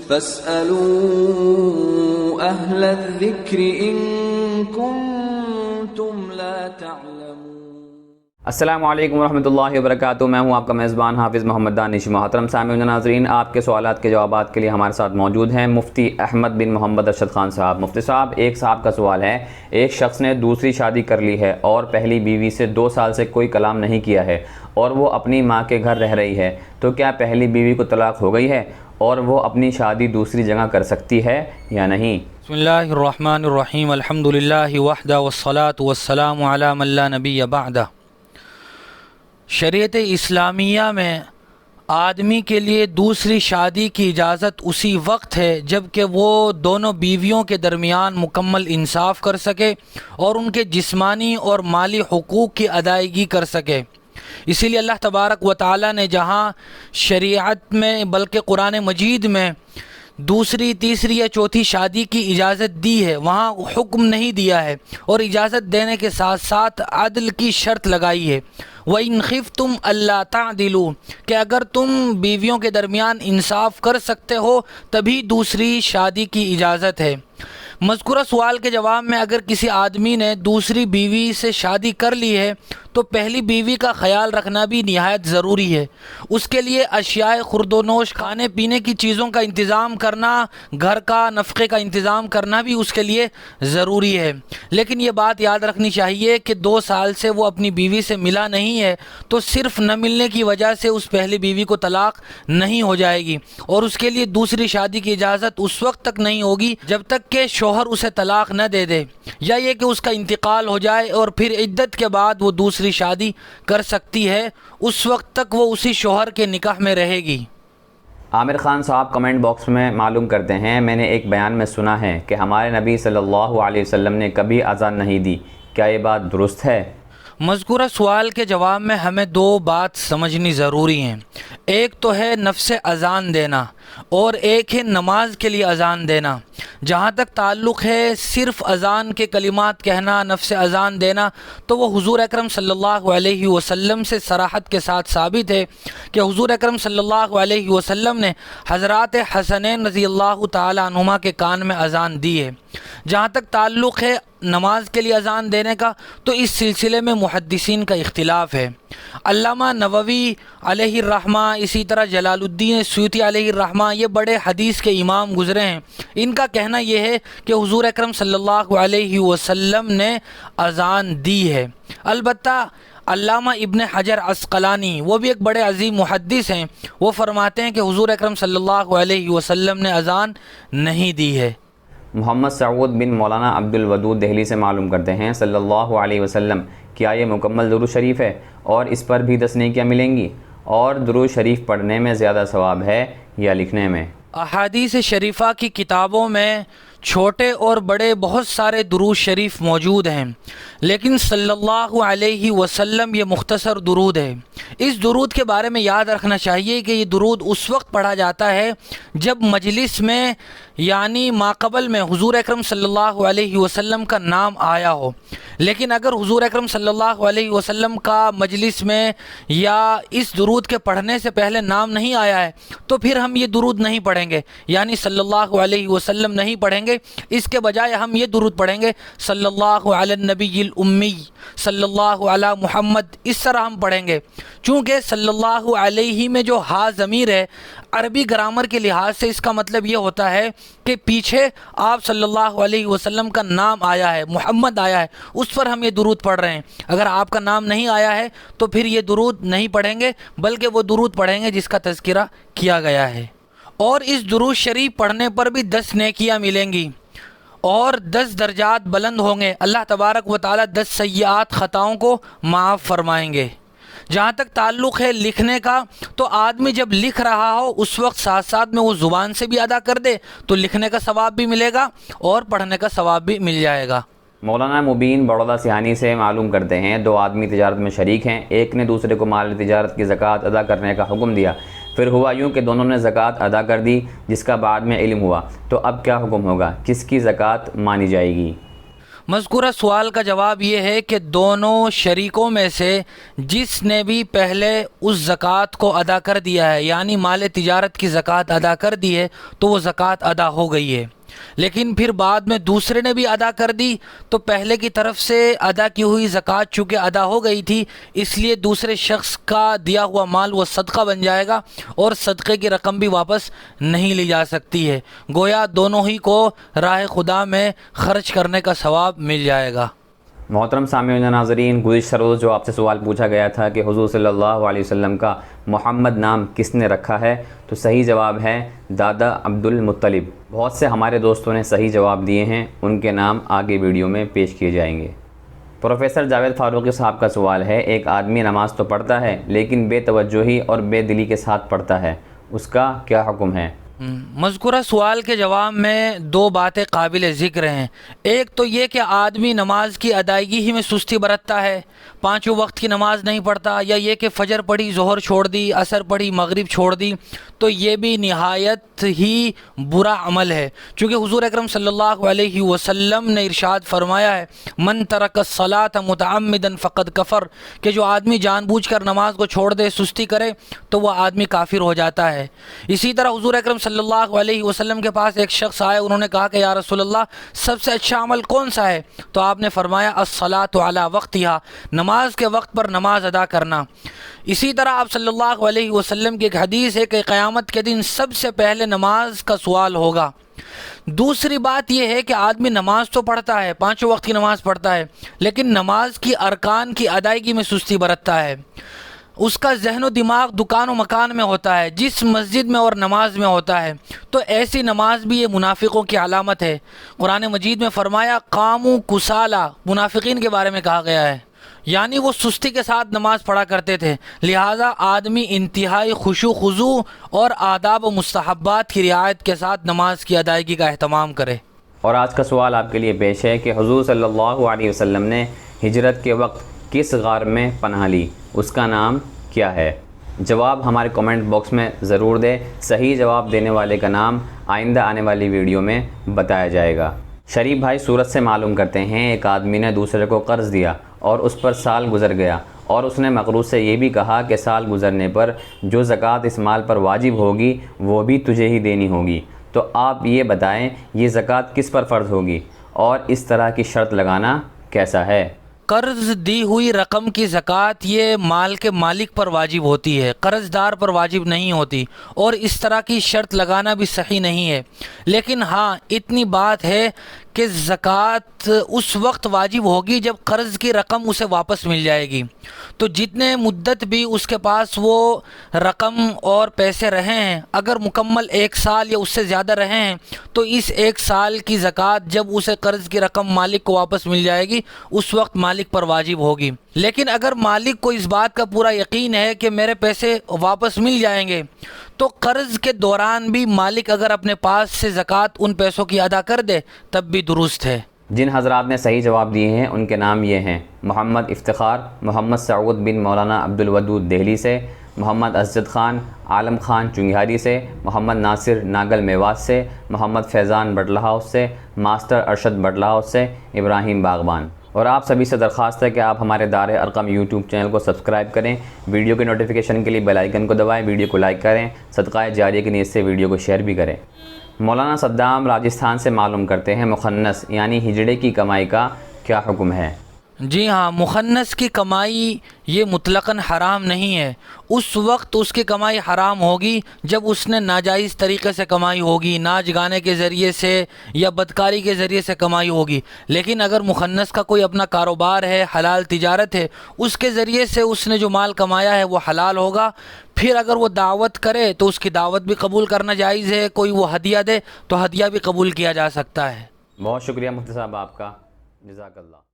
فاسألوا أهل الذكر إن كنتم لا تعلمون۔ السلام علیکم ورحمۃ اللہ وبرکاتہ۔ میں ہوں آپ کا میزبان حافظ محمد دانش۔ محترم سامعین و ناظرین، آپ کے سوالات کے جوابات کے لیے ہمارے ساتھ موجود ہیں مفتی احمد بن محمد ارشد خان صاحب۔ مفتی صاحب، ایک صاحب کا سوال ہے، ایک شخص نے دوسری شادی کر لی ہے اور پہلی بیوی سے 2 سال سے کوئی کلام نہیں کیا ہے اور وہ اپنی ماں کے گھر رہ رہی ہے، تو کیا پہلی بیوی کو طلاق ہو گئی ہے اور وہ اپنی شادی دوسری جگہ کر سکتی ہے یا نہیں؟ بسم اللہ الرحمن الرحیم، الحمدللہ وحدہ والصلاة والسلام علی من لا نبی بعدہ۔ شریعت اسلامیہ میں آدمی کے لیے دوسری شادی کی اجازت اسی وقت ہے جب کہ وہ دونوں بیویوں کے درمیان مکمل انصاف کر سکے اور ان کے جسمانی اور مالی حقوق کی ادائیگی کر سکے۔ اسی لیے اللہ تبارک و تعالی نے جہاں شریعت میں بلکہ قرآن مجید میں دوسری، تیسری یا چوتھی شادی کی اجازت دی ہے، وہاں حکم نہیں دیا ہے اور اجازت دینے کے ساتھ ساتھ عدل کی شرط لگائی ہے۔ وَإِنْ خِفْتُمْ أَلَّا تَعْدِلُوا، کہ اگر تم بیویوں کے درمیان انصاف کر سکتے ہو تبھی دوسری شادی کی اجازت ہے۔ مذکورہ سوال کے جواب میں اگر کسی آدمی نے دوسری بیوی سے شادی کر لی ہے تو پہلی بیوی کا خیال رکھنا بھی نہایت ضروری ہے۔ اس کے لیے اشیاء خورد و نوش، کھانے پینے کی چیزوں کا انتظام کرنا، گھر کا نفقے کا انتظام کرنا بھی اس کے لیے ضروری ہے۔ لیکن یہ بات یاد رکھنی چاہیے کہ 2 سال سے وہ اپنی بیوی سے ملا نہیں ہے تو صرف نہ ملنے کی وجہ سے اس پہلی بیوی کو طلاق نہیں ہو جائے گی، اور اس کے لیے دوسری شادی کی اجازت اس وقت تک نہیں ہوگی جب تک کہ شوہر اسے طلاق نہ دے دے، یا یہ کہ اس کا انتقال ہو جائے اور پھر عدت کے بعد وہ دوسری شادی کر سکتی ہے، اس وقت تک وہ اسی شوہر کے نکاح میں رہے گی۔ عامر خان صاحب کمنٹ باکس میں معلوم کرتے ہیں، میں نے ایک بیان میں سنا ہے کہ ہمارے نبی صلی اللہ علیہ وسلم نے کبھی اذان نہیں دی، کیا یہ بات درست ہے؟ مذکورہ سوال کے جواب میں ہمیں 2 بات سمجھنی ضروری ہیں۔ ایک تو ہے نفس اذان دینا اور ایک ہے نماز کے لیے اذان دینا۔ جہاں تک تعلق ہے صرف اذان کے کلمات کہنا، نفس اذان دینا، تو وہ حضور اکرم صلی اللہ علیہ وسلم سے صراحت کے ساتھ ثابت ہے کہ حضور اکرم صلی اللہ علیہ وسلم نے حضرات حسنین رضی اللہ تعالی عنہما کے کان میں اذان دی ہے۔ جہاں تک تعلق ہے نماز کے لیے اذان دینے کا تو اس سلسلے میں محدثین کا اختلاف ہے۔ علامہ نووی علیہ الرحمہ، اسی طرح جلال الدین سیوطی علیہ الرحمہ، یہ بڑے حدیث کے امام گزرے ہیں، ان کا کہنا یہ ہے کہ حضور اکرم صلی اللہ علیہ وسلم نے اذان دی ہے۔ البتہ علامہ ابن حجر عسقلانی، وہ بھی ایک بڑے عظیم محدث ہیں، وہ فرماتے ہیں کہ حضور اکرم صلی اللہ علیہ وسلم نے اذان نہیں دی ہے۔ محمد سعود بن مولانا عبد الودود دہلی سے معلوم کرتے ہیں، صلی اللہ علیہ وسلم، کیا یہ مکمل درود شریف ہے اور اس پر بھی 10 نیکیاں ملیں گی، اور درود شریف پڑھنے میں زیادہ ثواب ہے یا لکھنے میں؟ احادیث شریفہ کی کتابوں میں چھوٹے اور بڑے بہت سارے درود شریف موجود ہیں، لیکن صلی اللہ علیہ وسلم یہ مختصر درود ہے۔ اس درود کے بارے میں یاد رکھنا چاہیے کہ یہ درود اس وقت پڑھا جاتا ہے جب مجلس میں یعنی ماقبل میں حضور اکرم صلی اللہ علیہ وسلم کا نام آیا ہو، لیکن اگر حضور اکرم صلی اللہ علیہ وسلم کا مجلس میں یا اس درود کے پڑھنے سے پہلے نام نہیں آیا ہے تو پھر ہم یہ درود نہیں پڑھیں گے، یعنی صلی اللہ علیہ وسلم نہیں پڑھیں گے، اس کے بجائے ہم یہ درود پڑھیں گے، صلی اللہ علی النبی الامی، صلی اللہ علی محمد، اس طرح ہم پڑھیں گے۔ چونکہ صلی اللہ علیہ میں جو ہا ضمیر ہے، عربی گرامر کے لحاظ سے اس کا مطلب یہ ہوتا ہے کہ پیچھے آپ صلی اللہ علیہ وسلم کا نام آیا ہے، محمد آیا ہے، اس پر ہم یہ درود پڑھ رہے ہیں۔ اگر آپ کا نام نہیں آیا ہے تو پھر یہ درود نہیں پڑھیں گے، بلکہ وہ درود پڑھیں گے جس کا تذکرہ کیا گیا ہے۔ اور اس درود شریف پڑھنے پر بھی 10 نیکیاں ملیں گی اور 10 درجات بلند ہوں گے۔ اللہ تبارک و تعالی 10 سیئات خطاؤں کو معاف فرمائیں گے۔ جہاں تک تعلق ہے لکھنے کا، تو آدمی جب لکھ رہا ہو اس وقت ساتھ ساتھ میں وہ زبان سے بھی ادا کر دے تو لکھنے کا ثواب بھی ملے گا اور پڑھنے کا ثواب بھی مل جائے گا۔ مولانا مبین بڑودہ سیانی سے معلوم کرتے ہیں، 2 آدمی تجارت میں شریک ہیں، ایک نے دوسرے کو مال تجارت کی زکوٰۃ ادا کرنے کا حکم دیا، پھر ہوا یوں کہ دونوں نے زکوٰۃ ادا کر دی، جس کا بعد میں علم ہوا، تو اب کیا حکم ہوگا، کس کی زکوٰۃ مانی جائے گی؟ مذکورہ سوال کا جواب یہ ہے کہ دونوں شریکوں میں سے جس نے بھی پہلے اس زکوٰۃ کو ادا کر دیا ہے، یعنی مال تجارت کی زکوٰۃ ادا کر دی ہے، تو وہ زکوٰۃ ادا ہو گئی ہے۔ لیکن پھر بعد میں دوسرے نے بھی ادا کر دی تو پہلے کی طرف سے ادا کی ہوئی زکوٰۃ چونکہ ادا ہو گئی تھی، اس لیے دوسرے شخص کا دیا ہوا مال وہ صدقہ بن جائے گا اور صدقے کی رقم بھی واپس نہیں لی جا سکتی ہے، گویا دونوں ہی کو راہ خدا میں خرچ کرنے کا ثواب مل جائے گا۔ محترم سامعین و ناظرین، گزشتہ روز جو آپ سے سوال پوچھا گیا تھا کہ حضور صلی اللہ علیہ وسلم کا محمد نام کس نے رکھا ہے، تو صحیح جواب ہے دادا عبد المطلب۔ بہت سے ہمارے دوستوں نے صحیح جواب دیے ہیں، ان کے نام آگے ویڈیو میں پیش کیے جائیں گے۔ پروفیسر جاوید فاروقی صاحب کا سوال ہے، ایک آدمی نماز تو پڑھتا ہے لیکن بے توجہی اور بے دلی کے ساتھ پڑھتا ہے، اس کا کیا حکم ہے؟ مذکورہ سوال کے جواب میں دو باتیں قابل ذکر ہیں۔ ایک تو یہ کہ آدمی نماز کی ادائیگی ہی میں سستی برتتا ہے، پانچوں وقت کی نماز نہیں پڑھتا، یا یہ کہ فجر پڑھی ظہر چھوڑ دی، عصر پڑھی مغرب چھوڑ دی، تو یہ بھی نہایت ہی برا عمل ہے، چونکہ حضور اکرم صلی اللہ علیہ وسلم نے ارشاد فرمایا ہے من ترک الصلاۃ متعمدا فقد کفر، کہ جو آدمی جان بوجھ کر نماز کو چھوڑ دے، سستی کرے، تو وہ آدمی کافر ہو جاتا ہے۔ اسی طرح حضور اکرم صلی اللہ علیہ وسلم کے پاس ایک شخص آئے، انہوں نے کہا کہ یا رسول اللہ سب سے اچھا عمل کون سا ہے؟ تو آپ نے فرمایا الصلاۃ علی وقتہا، نماز کے وقت پر نماز ادا کرنا۔ اسی طرح آپ صلی اللہ علیہ وسلم کی ایک حدیث ہے کہ قیامت کے دن سب سے پہلے نماز کا سوال ہوگا۔ دوسری بات یہ ہے کہ آدمی نماز تو پڑھتا ہے، پانچوں وقت کی نماز پڑھتا ہے، لیکن نماز کی ارکان کی ادائیگی میں سستی برتتا ہے، اس کا ذہن و دماغ دکان و مکان میں ہوتا ہے، جس مسجد میں اور نماز میں ہوتا ہے، تو ایسی نماز بھی یہ منافقوں کی علامت ہے۔ قرآن مجید میں فرمایا قاموا کسالا، منافقین کے بارے میں کہا گیا ہے، یعنی وہ سستی کے ساتھ نماز پڑھا کرتے تھے۔ لہٰذا آدمی انتہائی خشوع خضوع اور آداب و مستحبات کی رعایت کے ساتھ نماز کی ادائیگی کا اہتمام کرے۔ اور آج کا سوال آپ کے لیے پیش ہے کہ حضور صلی اللہ علیہ وسلم نے ہجرت کے وقت کس غار میں پناہ لی، اس کا نام کیا ہے؟ جواب ہمارے کمنٹ باکس میں ضرور دیں، صحیح جواب دینے والے کا نام آئندہ آنے والی ویڈیو میں بتایا جائے گا۔ شریف بھائی صورت سے معلوم کرتے ہیں، ایک آدمی نے دوسرے کو قرض دیا اور اس پر سال گزر گیا، اور اس نے مقروض سے یہ بھی کہا کہ سال گزرنے پر جو زکوٰۃ اس مال پر واجب ہوگی وہ بھی تجھے ہی دینی ہوگی، تو آپ یہ بتائیں یہ زکوٰۃ کس پر فرض ہوگی اور اس طرح کی شرط لگانا کیسا ہے؟ قرض دی ہوئی رقم کی زکوٰۃ یہ مال کے مالک پر واجب ہوتی ہے، قرض دار پر واجب نہیں ہوتی، اور اس طرح کی شرط لگانا بھی صحیح نہیں ہے۔ لیکن ہاں اتنی بات ہے کہ زکوٰۃ اس وقت واجب ہوگی جب قرض کی رقم اسے واپس مل جائے گی، تو جتنے مدت بھی اس کے پاس وہ رقم اور پیسے رہے ہیں، اگر مکمل ایک سال یا اس سے زیادہ رہے ہیں، تو اس ایک سال کی زکوٰۃ جب اسے قرض کی رقم مالک کو واپس مل جائے گی اس وقت مالک پر واجب ہوگی۔ لیکن اگر مالک کو اس بات کا پورا یقین ہے کہ میرے پیسے واپس مل جائیں گے، تو قرض کے دوران بھی مالک اگر اپنے پاس سے زکوٰۃ ان پیسوں کی ادا کر دے تب بھی درست ہے۔ جن حضرات نے صحیح جواب دیے ہیں ان کے نام یہ ہیں: محمد افتخار، محمد سعود بن مولانا عبد الودود دہلی سے، محمد اسجد خان، عالم خان چنگھیاری سے، محمد ناصر ناگل میوات سے، محمد فیضان بٹلہ ہاؤس سے، ماسٹر ارشد بٹلہ ہاؤس سے، ابراہیم باغبان۔ اور آپ سبھی سے درخواست ہے کہ آپ ہمارے دار ارقم یوٹیوب چینل کو سبسکرائب کریں، ویڈیو کے نوٹیفیکیشن کے لیے بیل آئیکن کو دبائیں، ویڈیو کو لائک کریں، صدقہ جاریہ کی نیت سے ویڈیو کو شیئر بھی کریں۔ مولانا صدام راجستھان سے معلوم کرتے ہیں، مخنث یعنی ہجڑے کی کمائی کا کیا حکم ہے؟ جی ہاں، مخنث کی کمائی یہ مطلقاً حرام نہیں ہے، اس وقت اس کی کمائی حرام ہوگی جب اس نے ناجائز طریقے سے کمائی ہوگی، ناچ گانے کے ذریعے سے یا بدکاری کے ذریعے سے کمائی ہوگی۔ لیکن اگر مخنث کا کوئی اپنا کاروبار ہے، حلال تجارت ہے، اس کے ذریعے سے اس نے جو مال کمایا ہے وہ حلال ہوگا۔ پھر اگر وہ دعوت کرے تو اس کی دعوت بھی قبول کرنا جائز ہے، کوئی وہ ہدیہ دے تو ہدیہ بھی قبول کیا جا سکتا ہے۔ بہت شکریہ مفتی صاحب آپ کا، جزاک اللہ۔